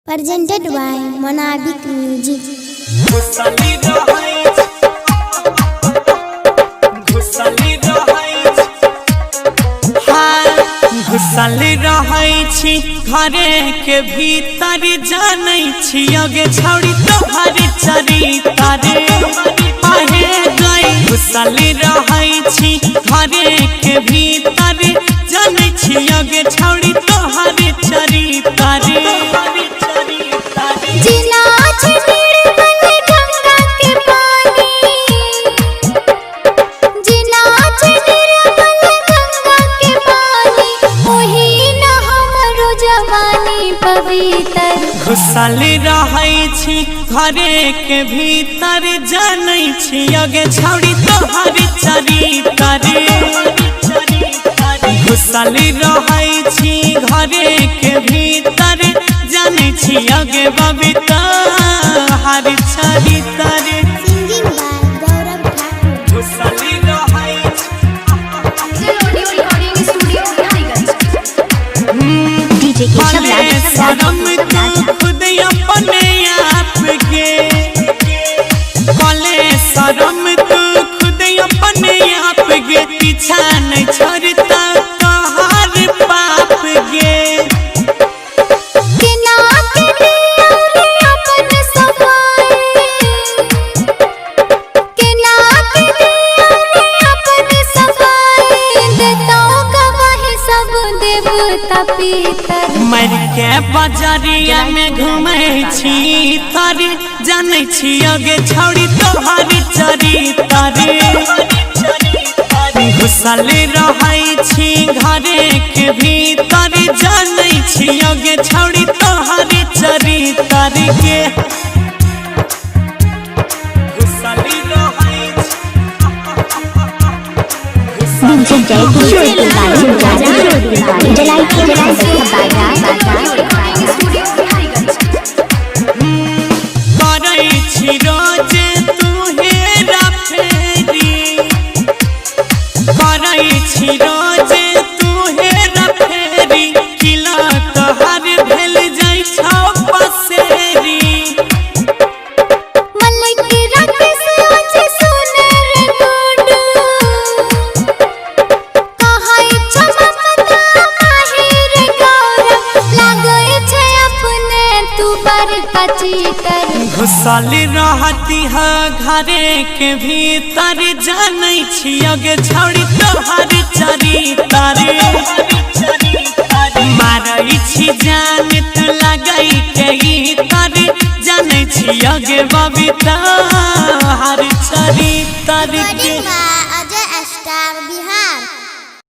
presented by Monabik Music. घुसल रहै छी घरे के भीतर जानै छी अगे छौड़ी तोहर चरितर आहे गई। घुसल रहै छी घरे के भीतर जानै छी अगे छौड़ी तोहर चरितर। जिला घुसल रहै छी घरे के भीतर जानै छी अगे छौड़ी तोहर चरितर। घुसल रहै छी घरे के भीतर जानै छी अगे बबीता हर चरितर। Singing by Gaurav Thakur. घुसल रहै शरम तू खुद अपने आप के कले शरम तू खुद अपने आप के पीछा नहीं छोड़ता तोहार पाप गे। मर के बजरिया में घूमै छी तर जानै छी अगे छौड़ी तोहर चरितर। घुसल रहै छी घरे के भीतर जानै छी अगे छौड़ी तोहर चरितर के। घुसल रहै करै छी रोज तू हेरा फेरी करै छी रोज तू हेरा फेरी किला तोहर भेल जाइ छौ पसेरी। घुसल रहती है घरे के भीतर जानै छी अगे छौड़ी तोहर चरितर। मारै छी जान तू लगै के तर जानै छी अगे बबीता